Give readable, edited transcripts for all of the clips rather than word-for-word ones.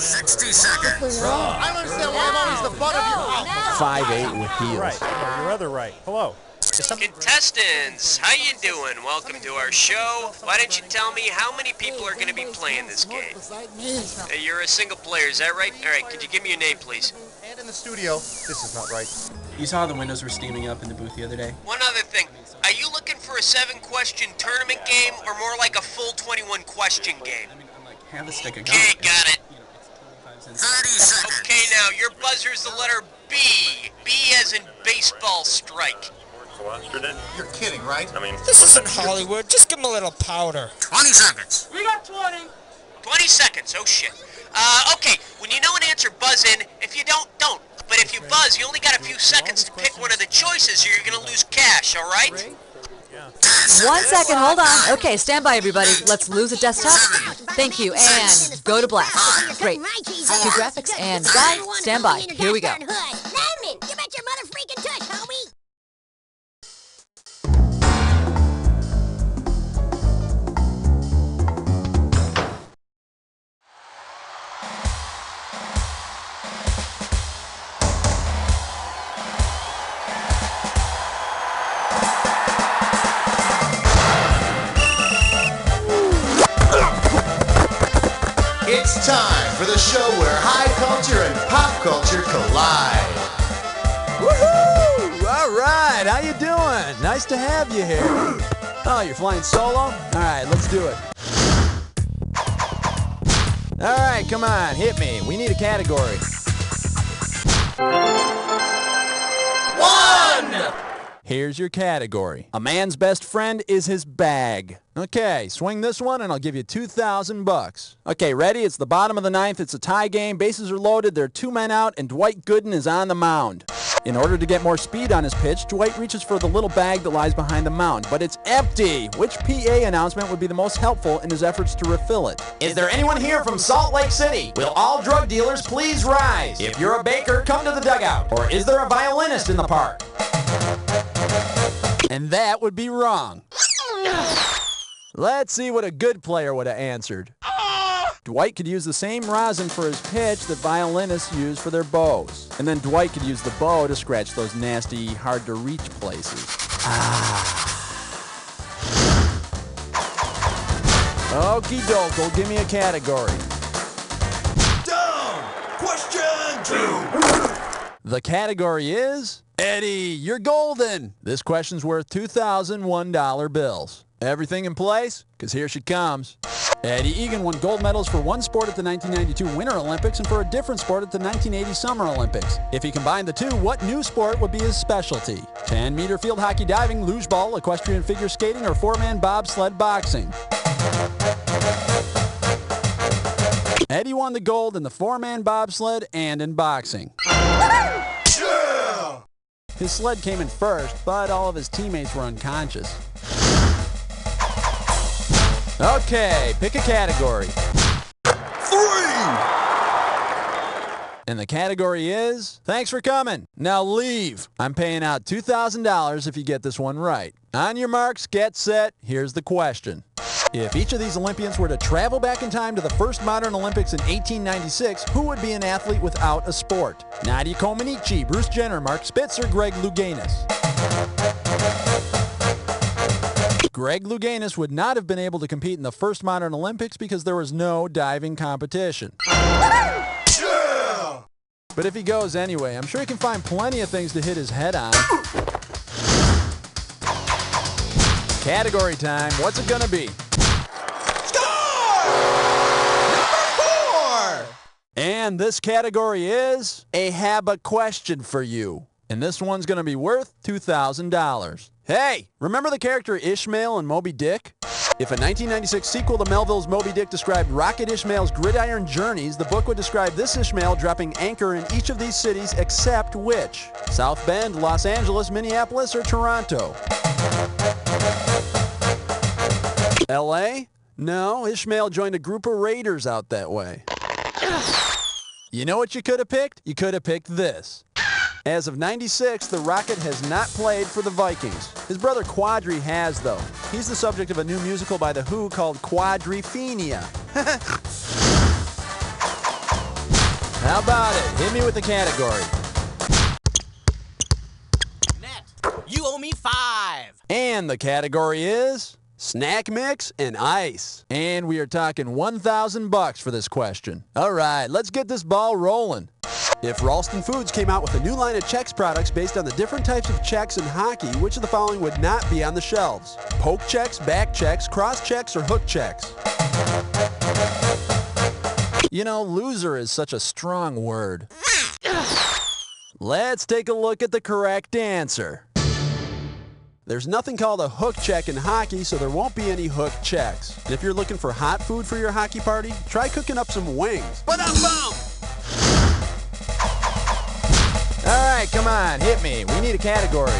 60 seconds. I don't understand why I'm always the butt of your... 5'8" with heels. Right. No, your other right. Hello. Contestants, how you doing? Welcome to our show. Why don't you tell me how many people are going to be playing this game? You're a single player, is that right? All right, could you give me your name, please? And in the studio. This is not right. You saw the windows were steaming up in the booth the other day? One other thing. Are you looking for a 7-question tournament game or more like a full 21-question game? I'm like, have a stick of gum. Okay, got it. 30 seconds. Okay, now, your buzzer's the letter B. B as in baseball strike. You're kidding, right? I mean, This isn't Hollywood. Just give him a little powder. 20 seconds. We got 20. 20 seconds, oh shit. Okay, when you know an answer, buzz in. If you don't, don't. But if you buzz, you only got a few seconds to pick one of the choices or you're gonna lose cash, alright? 1 second, hold on. Okay, stand by, everybody. Let's lose a desktop. Thank you, and go to black. Great. Cue graphics, and guys, stand by. Here we go. Lemon, give it your mother freaking touch, homie. It's time for the show where high culture and pop culture collide. Woohoo! All right, how you doing? Nice to have you here. Oh, you're flying solo? All right, let's do it. All right, come on, hit me. We need a category. 1! Here's your category. A man's best friend is his bag. Okay, swing this one and I'll give you $2,000. Okay, ready? It's the bottom of the ninth. It's a tie game. Bases are loaded. There are 2 men out, and Dwight Gooden is on the mound. In order to get more speed on his pitch, Dwight reaches for the little bag that lies behind the mound, but it's empty. Which PA announcement would be the most helpful in his efforts to refill it? Is there anyone here from Salt Lake City? Will all drug dealers please rise? If you're a baker, come to the dugout. Or is there a violinist in the park? And that would be wrong. Let's see what a good player would have answered. Dwight could use the same rosin for his pitch that violinists use for their bows. And then Dwight could use the bow to scratch those nasty, hard-to-reach places. Okie doke, give me a category. Down! Question 2! The category is... Eddie, you're golden. This question's worth $2,001 bills. Everything in place? Because here she comes. Eddie Egan won gold medals for one sport at the 1992 Winter Olympics and for a different sport at the 1980 Summer Olympics. If he combined the two, what new sport would be his specialty? 10-meter field hockey diving, luge ball, equestrian figure skating, or 4-man bobsled boxing? Eddie won the gold in the 4-man bobsled and in boxing. His sled came in first, but all of his teammates were unconscious. Okay, pick a category. 3! And the category is... Thanks for coming. Now leave. I'm paying out $2,000 if you get this one right. On your marks, get set. Here's the question. If each of these Olympians were to travel back in time to the first modern Olympics in 1896, who would be an athlete without a sport? Nadia Comaneci, Bruce Jenner, Mark Spitz, or Greg Louganis? Greg Louganis would not have been able to compete in the first modern Olympics because there was no diving competition. Yeah! But if he goes anyway, I'm sure he can find plenty of things to hit his head on. Category time. What's it gonna be? Number 4! And this category is a HABA question for you. And this one's going to be worth $2,000. Hey, remember the character Ishmael in Moby Dick? If a 1996 sequel to Melville's Moby Dick described Rocket Ishmael's gridiron journeys, the book would describe this Ishmael dropping anchor in each of these cities except which? South Bend, Los Angeles, Minneapolis, or Toronto? LA? No, Ishmael joined a group of raiders out that way. You know what you could have picked? You could have picked this. As of '96, the Rocket has not played for the Vikings. His brother Quadri has, though. He's the subject of a new musical by The Who called Quadriphenia. How about it? Hit me with the category. Net, you owe me 5. And the category is snack mix and ice. And we are talking $1,000 for this question. All right, let's get this ball rolling. If Ralston Foods came out with a new line of Chex products based on the different types of Chex in hockey, which of the following would not be on the shelves? Poke Chex, back Chex, cross Chex, or hook Chex? You know, loser is such a strong word. Let's take a look at the correct answer. There's nothing called a hook check in hockey, so there won't be any hook Chex. And if you're looking for hot food for your hockey party, try cooking up some wings. Ba-dum-bum! All right, come on, hit me. We need a category.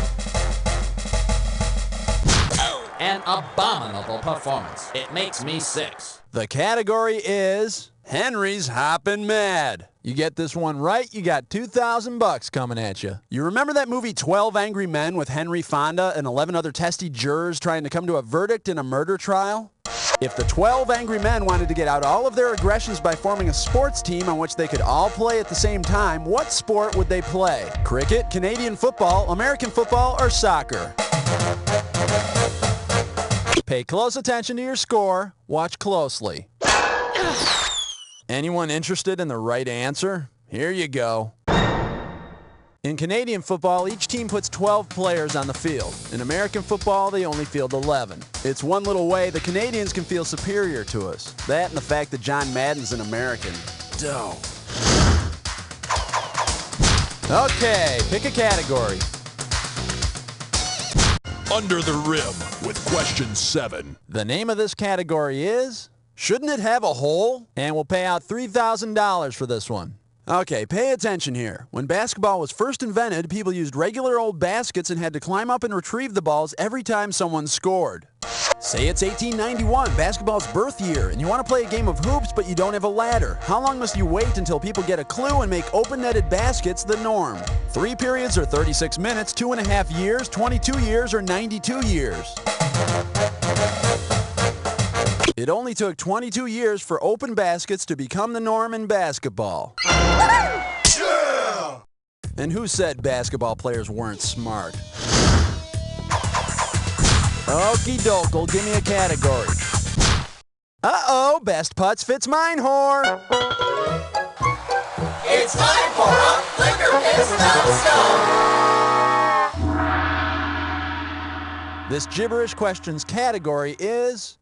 An abominable performance. It makes me sick. The category is Henry's Hoppin' Mad. You get this one right, you got $2,000 coming at you. You remember that movie 12 Angry Men with Henry Fonda and 11 other testy jurors trying to come to a verdict in a murder trial? If the 12 Angry Men wanted to get out all of their aggressions by forming a sports team on which they could all play at the same time, what sport would they play? Cricket, Canadian football, American football, or soccer? Pay close attention to your score. Watch closely. Anyone interested in the right answer? Here you go. In Canadian football, each team puts 12 players on the field. In American football, they only field 11. It's one little way the Canadians can feel superior to us. That and the fact that John Madden's an American. Dope. Okay, pick a category. Under the Rim with question 7. The name of this category is Shouldn't It Have a Hole? And we'll pay out $3,000 for this one. Okay, pay attention here. When basketball was first invented, people used regular old baskets and had to climb up and retrieve the balls every time someone scored. Say it's 1891, basketball's birth year, and you want to play a game of hoops, but you don't have a ladder. How long must you wait until people get a clue and make open-netted baskets the norm? 3 periods or 36 minutes, 2.5 years, 22 years, or 92 years? It only took 22 years for open baskets to become the norm in basketball. Yeah! And who said basketball players weren't smart? Okie doke, give me a category. Uh-oh, best putts fits mine, whore. It's time for a Flicker Piss Milestone. This gibberish questions category is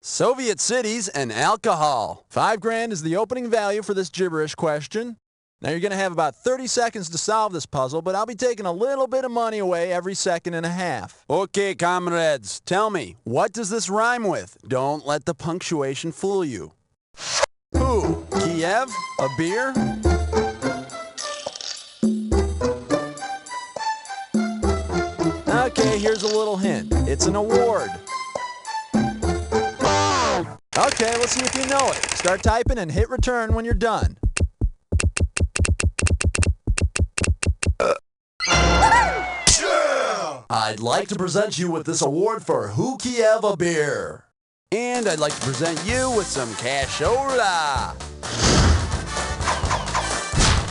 Soviet cities and alcohol. $5,000 is the opening value for this gibberish question. Now you're going to have about 30 seconds to solve this puzzle, but I'll be taking a little bit of money away every 1.5 seconds. Okay, comrades, tell me, what does this rhyme with? Don't let the punctuation fool you. Who? Kiev? A beer? Okay, here's a little hint. It's an award. Okay, let's see if you know it. Start typing and hit return when you're done. I'd like to present you with this award for Who Kiev a Beer. And I'd like to present you with some cashola.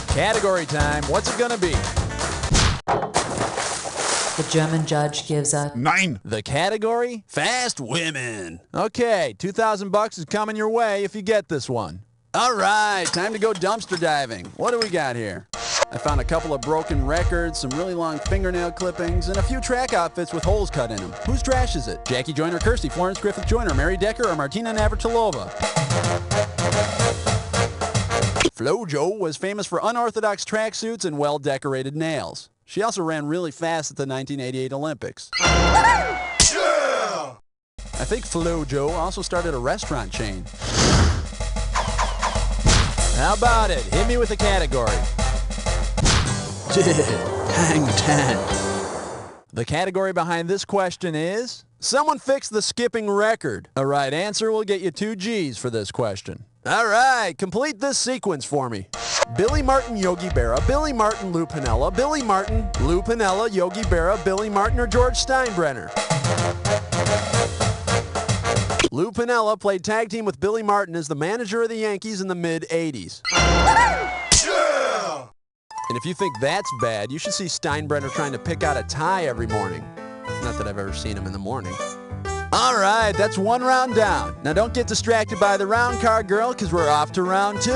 Category time. What's it gonna be? The German judge gives a 9. The category? Fast women. Okay, $2,000 is coming your way if you get this one. All right, time to go dumpster diving. What do we got here? I found a couple of broken records, some really long fingernail clippings, and a few track outfits with holes cut in them. Whose trash is it? Jackie Joyner Kirsty, Florence Griffith Joyner, Mary Decker, or Martina Navratilova? Flojo was famous for unorthodox tracksuits and well-decorated nails. She also ran really fast at the 1988 Olympics. Yeah! I think Flojo also started a restaurant chain. How about it? Hit me with a category. Hang 10. The category behind this question is someone fixed the skipping record. A right answer will get you 2 G's for this question. All right, complete this sequence for me. Billy Martin, Yogi Berra, Billy Martin, Lou Piniella, Billy Martin, Lou Piniella, Yogi Berra, Billy Martin, or George Steinbrenner. Lou Piniella played tag team with Billy Martin as the manager of the Yankees in the mid-'80s. Yeah! And if you think that's bad, you should see Steinbrenner trying to pick out a tie every morning. Not that I've ever seen him in the morning. All right, that's one round down. Now don't get distracted by the round card, girl, because we're off to round 2.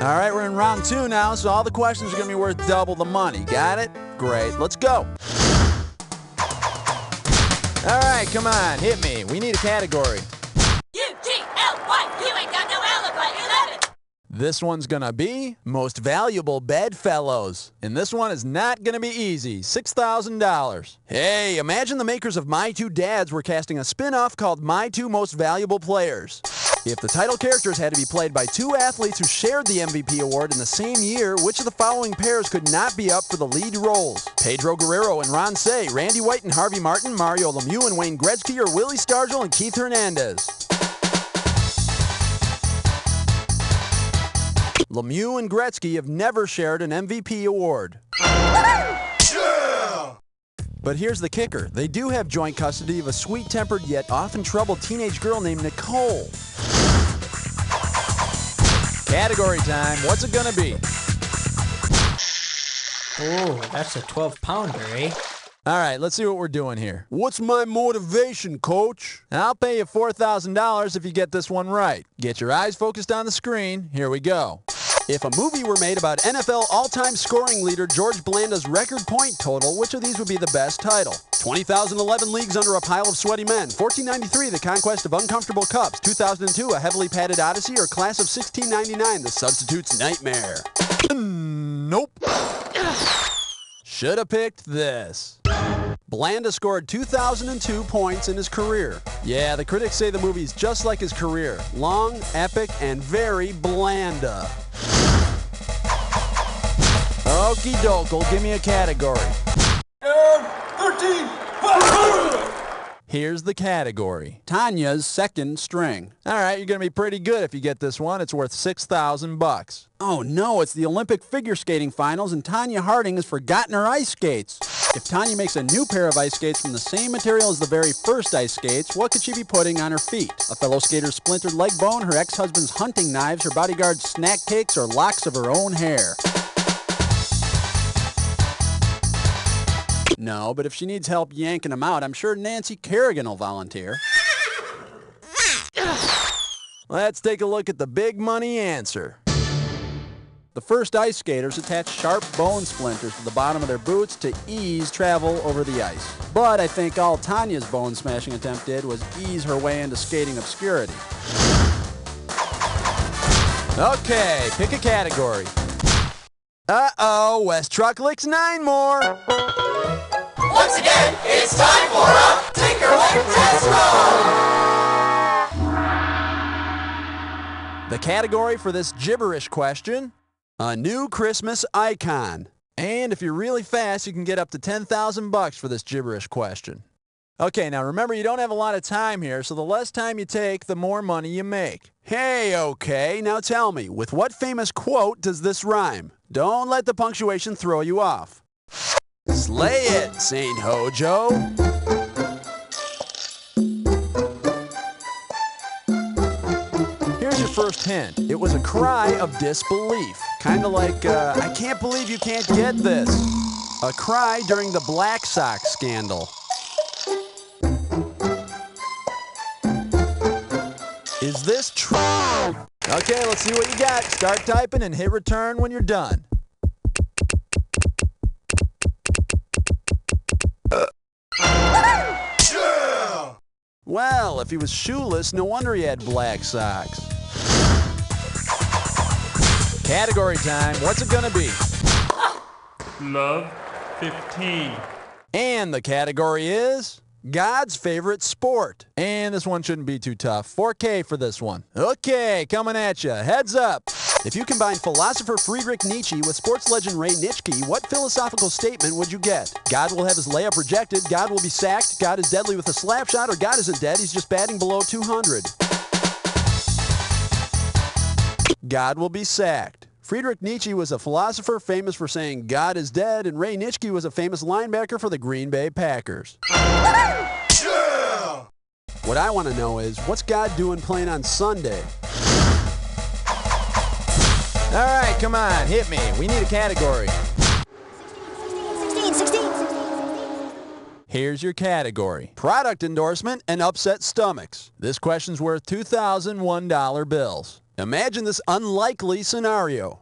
All right, we're in round 2 now, so all the questions are going to be worth double the money. Got it? Great, let's go. All right, come on, hit me. We need a category. U-G-L-Y, you ain't got no alibi, 11. This one's gonna be Most Valuable Bedfellows. And this one is not gonna be easy. $6,000. Hey, imagine the makers of My Two Dads were casting a spin-off called My Two Most Valuable Players. If the title characters had to be played by 2 athletes who shared the MVP award in the same year, which of the following pairs could not be up for the lead roles? Pedro Guerrero and Ron Say, Randy White and Harvey Martin, Mario Lemieux and Wayne Gretzky, or Willie Stargell and Keith Hernandez? Lemieux and Gretzky have never shared an MVP award. Yeah! But here's the kicker. They do have joint custody of a sweet-tempered yet often troubled teenage girl named Nicole. Category time. What's it gonna be? Oh, that's a 12-pounder, eh? All right, let's see what we're doing here. What's my motivation, coach? I'll pay you $4,000 if you get this one right. Get your eyes focused on the screen. Here we go. If a movie were made about NFL all-time scoring leader George Blanda's record point total, which of these would be the best title? 20,011 Leagues Under a Pile of Sweaty Men, 1493 The Conquest of Uncomfortable Cups, 2002 A Heavily Padded Odyssey, or Class of 1699 The Substitute's Nightmare? Nope. Should have picked this. Blanda scored 2,002 points in his career. Yeah, the critics say the movie's just like his career. Long, epic, and very Blanda. Okie doke, give me a category. 13! Here's the category. Tanya's second string. All right, you're going to be pretty good if you get this one. It's worth $6,000. Oh no, it's the Olympic figure skating finals and Tanya Harding has forgotten her ice skates. If Tanya makes a new pair of ice skates from the same material as the very first ice skates, what could she be putting on her feet? A fellow skater's splintered leg bone, her ex-husband's hunting knives, her bodyguard's snack cakes, or locks of her own hair? No, but if she needs help yanking them out, I'm sure Nancy Kerrigan will volunteer. Let's take a look at the big money answer. The first ice skaters attached sharp bone splinters to the bottom of their boots to ease travel over the ice. But I think all Tanya's bone smashing attempt did was ease her way into skating obscurity. Okay, pick a category. Uh-oh, West Truck licks 9 more. Once again, it's time for a Tinkerlick Test Roll! The category for this gibberish question, a new Christmas icon. And if you're really fast, you can get up to $10,000 for this gibberish question. Okay, now remember you don't have a lot of time here, so the less time you take, the more money you make. Hey, okay, now tell me, with what famous quote does this rhyme? Don't let the punctuation throw you off. Slay it, Saint Hojo. Here's your first hint. It was a cry of disbelief. Kind of like, I can't believe you can't get this. A cry during the Black Sox scandal. Is this true? Okay, let's see what you got. Start typing and hit return when you're done. Well, if he was shoeless, no wonder he had black socks. Category time. What's it gonna be? Love 15. And the category is God's favorite sport. And this one shouldn't be too tough. 4K for this one. Okay, coming at you. Heads up. If you combine philosopher Friedrich Nietzsche with sports legend Ray Nitschke, what philosophical statement would you get? God will have his layup rejected, God will be sacked, God is deadly with a slap shot, or God isn't dead, he's just batting below 200. God will be sacked. Friedrich Nietzsche was a philosopher famous for saying God is dead, and Ray Nitschke was a famous linebacker for the Green Bay Packers. Yeah! What I want to know is, what's God doing playing on Sunday? All right, come on, hit me. We need a category. 16. Here's your category. Product endorsement and upset stomachs. This question's worth $2,001 bills. Imagine this unlikely scenario.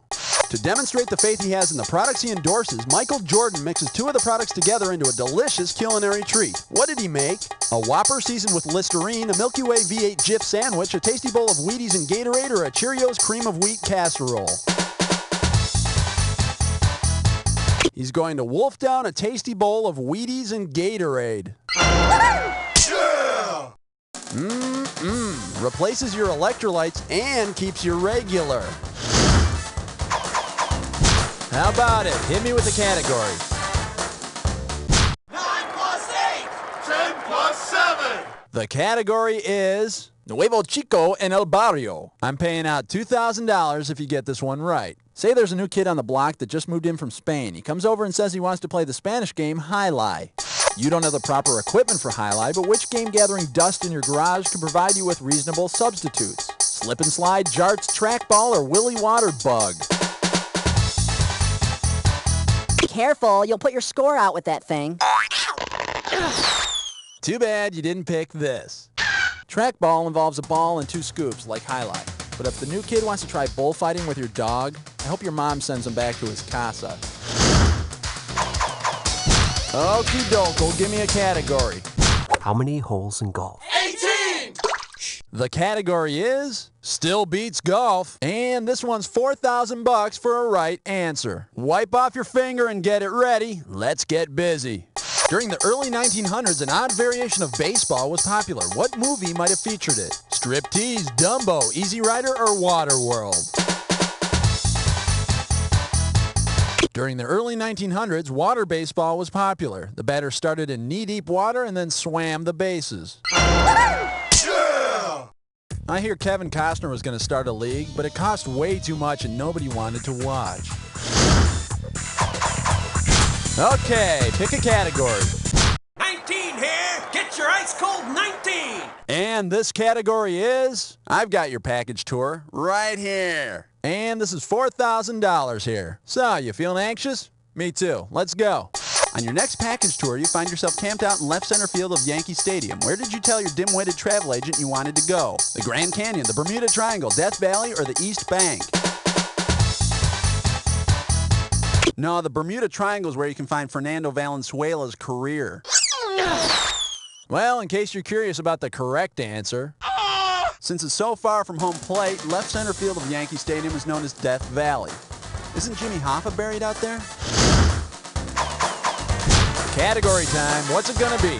To demonstrate the faith he has in the products he endorses, Michael Jordan mixes two of the products together into a delicious culinary treat. What did he make? A Whopper seasoned with Listerine, a Milky Way V8 Jif sandwich, a tasty bowl of Wheaties and Gatorade, or a Cheerios cream of wheat casserole? He's going to wolf down a tasty bowl of Wheaties and Gatorade. Replaces your electrolytes and keeps you regular. How about it? Hit me with the category. 9 plus 8. 10 plus 7. The category is Nuevo Chico en el Barrio. I'm paying out $2,000 if you get this one right. Say there's a new kid on the block that just moved in from Spain. He comes over and says he wants to play the Spanish game Highlight. You don't have the proper equipment for Highlight, but which game gathering dust in your garage can provide you with reasonable substitutes? Slip and slide, jarts, trackball, or willy water bug? Careful, you'll put your score out with that thing. Too bad you didn't pick this. Trackball involves a ball and 2 scoops, like Highlight. But if the new kid wants to try bullfighting with your dog, I hope your mom sends him back to his casa. Okie doke, give me a category. How many holes in golf? 18. The category is Still Beats Golf, and this one's $4,000 for a right answer. Wipe off your finger and get it ready. Let's get busy. During the early 1900s, an odd variation of baseball was popular. What movie might have featured it? Striptease, Dumbo, Easy Rider, or Waterworld? During the early 1900s, water baseball was popular. The batter started in knee-deep water and then swam the bases. I hear Kevin Costner was going to start a league, but it cost way too much and nobody wanted to watch. Okay, pick a category. 19 here! Get your ice cold 19! And this category is, I've got your package tour right here. And this is $4,000 here. So, you feeling anxious? Me too. Let's go. On your next package tour, you find yourself camped out in left center field of Yankee Stadium. Where did you tell your dim-witted travel agent you wanted to go? The Grand Canyon, the Bermuda Triangle, Death Valley, or the East Bank? No, the Bermuda Triangle is where you can find Fernando Valenzuela's career. Well, in case you're curious about the correct answer, since it's so far from home plate, left center field of Yankee Stadium is known as Death Valley. Isn't Jimmy Hoffa buried out there? Category time. What's it gonna be?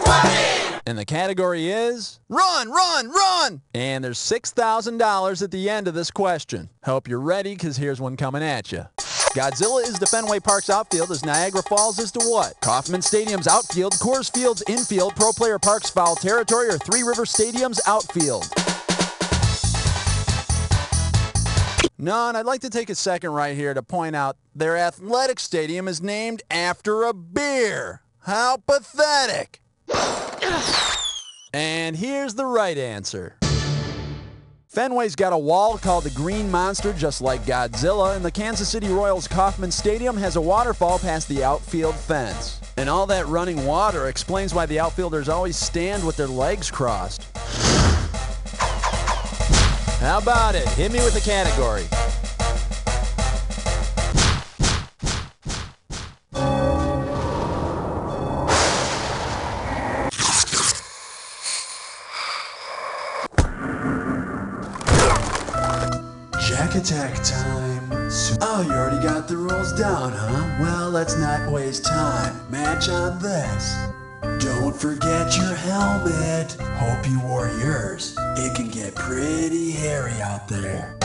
20! And the category is Run, Run, Run! And there's $6,000 at the end of this question. Hope you're ready, because here's one coming at you. Godzilla is to Fenway Park's outfield as Niagara Falls is to what? Kauffman Stadium's outfield, Coors Field's infield, Pro Player Park's foul territory, or Three River Stadium's outfield? No, and I'd like to take a second right here to point out their athletic stadium is named after a beer. How pathetic. And here's the right answer. Fenway's got a wall called the Green Monster, just like Godzilla, and the Kansas City Royals Kauffman Stadium has a waterfall past the outfield fence. And all that running water explains why the outfielders always stand with their legs crossed. How about it? Hit me with a category. Jack attack time. Oh, you already got the rules down, huh? Well, let's not waste time. Match on this. Don't forget your helmet. Hope you wore yours. It can get pretty hairy out there.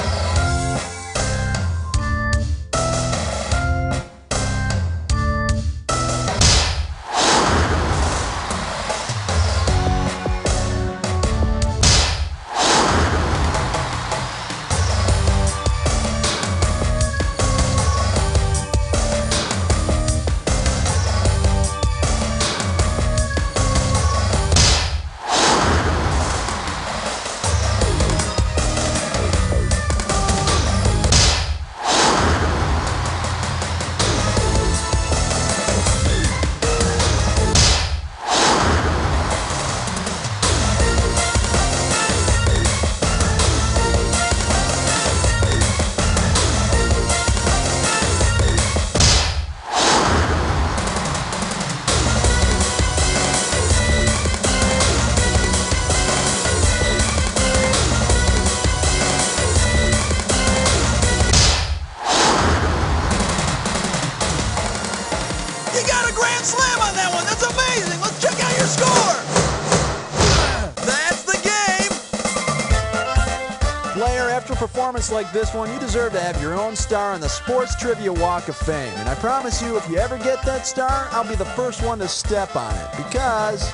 performance like this one, you deserve to have your own star on the Sports Trivia Walk of Fame. And I promise you, if you ever get that star, I'll be the first one to step on it, because...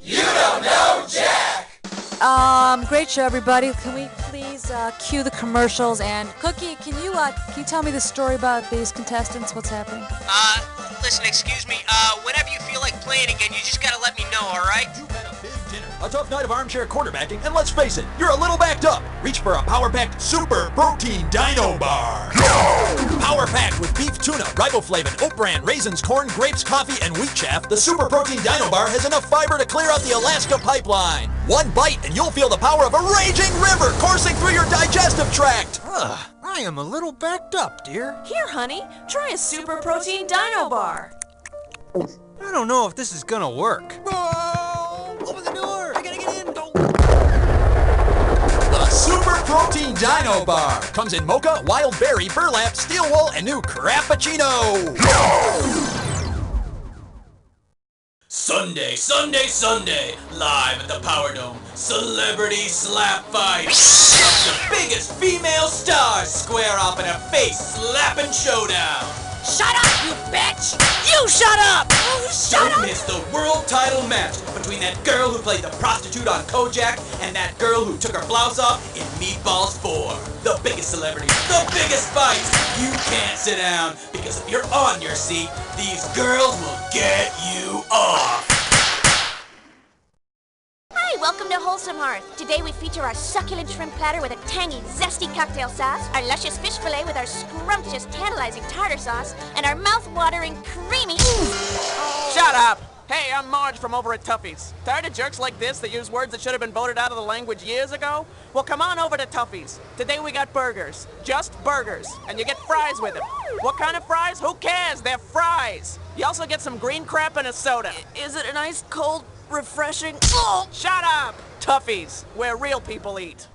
You don't know Jack! Great show, everybody. Can we please cue the commercials? And Cookie, can you tell me the story about these contestants? What's happening? Listen, excuse me, whenever you feel like playing again, you just gotta let me know, alright? A tough night of armchair quarterbacking, and let's face it, you're a little backed up. Reach for a power-packed Super Protein Dino Bar. Power-packed with beef tuna, riboflavin, oat bran, raisins, corn, grapes, coffee, and wheat chaff, the Super Protein Dino Bar has enough fiber to clear out the Alaska pipeline. One bite, and you'll feel the power of a raging river coursing through your digestive tract. I am a little backed up, dear. Here, honey, try a Super Protein Dino Bar. I don't know if this is gonna work. Open the door! I gotta get in! Go! The Super Protein Dino Bar comes in mocha, wild berry, burlap, steel wool, and new Crappuccino. Sunday, live at the Power Dome, Celebrity Slap Fight. The biggest female stars square off in a face-slapping showdown. Shut up, you bitch! You shut up! Don't miss the world title match between that girl who played the prostitute on Kojak and that girl who took her blouse off in Meatballs 4. The biggest celebrities, the biggest fights. You can't sit down, because if you're on your seat, these girls will get you off. Hi, welcome to Wholesome Hearth. Today we feature our succulent shrimp platter with a tangy, zesty cocktail sauce, our luscious fish fillet with our scrumptious, tantalizing tartar sauce, and our mouth-watering, creamy... Shut up! Hey, I'm Marge from over at Tuffy's. Tired of jerks like this that use words that should have been voted out of the language years ago? Well, come on over to Tuffy's. Today we got burgers. Just burgers. And you get fries with them. What kind of fries? Who cares? They're fries. You also get some green crap and a soda. Is it a nice, cold, refreshing... Oh! Shut up! Tuffy's, where real people eat.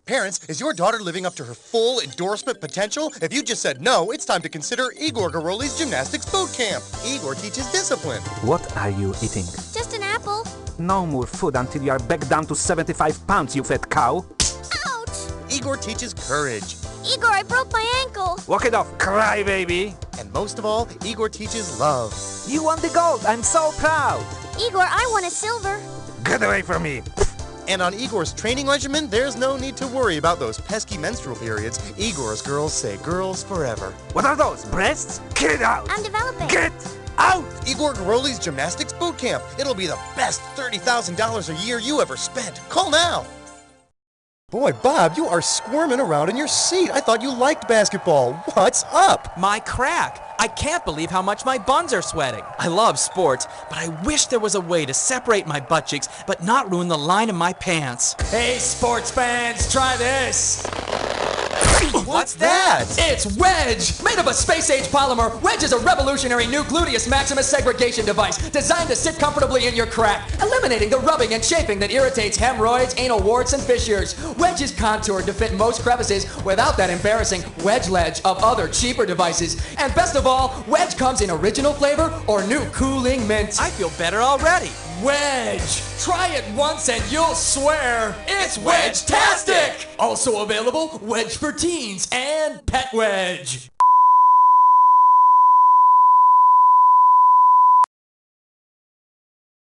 Parents, is your daughter living up to her full endorsement potential? If you just said no, it's time to consider Igor Garoli's Gymnastics Boot Camp. Igor teaches discipline. What are you eating? Just an apple. No more food until you are back down to 75 pounds, you fat cow. Ouch! Igor teaches courage. Igor, I broke my ankle. Walk it off, cry baby. And most of all, Igor teaches love. You won the gold, I'm so proud. Igor, I want a silver. Get away from me. And on Igor's training regimen, there's no need to worry about those pesky menstrual periods. Igor's girls say girls forever. What are those, breasts? Get out! I'm developing. Get out! Igor Garoli's Gymnastics Boot Camp. It'll be the best $30,000 a year you ever spent. Call now. Boy, Bob, you are squirming around in your seat. I thought you liked basketball. What's up? My crack. I can't believe how much my buns are sweating. I love sports, but I wish there was a way to separate my butt cheeks but not ruin the line of my pants. Hey, sports fans, try this. What's that? It's Wedge! Made of a space-age polymer, Wedge is a revolutionary new gluteus maximus segregation device designed to sit comfortably in your crack, eliminating the rubbing and chafing that irritates hemorrhoids, anal warts, and fissures. Wedge is contoured to fit most crevices without that embarrassing wedge ledge of other cheaper devices. And best of all, Wedge comes in original flavor or new cooling mint. I feel better already. Wedge! Try it once and you'll swear it's Wedge-tastic! Also available, Wedge for teens and Pet Wedge.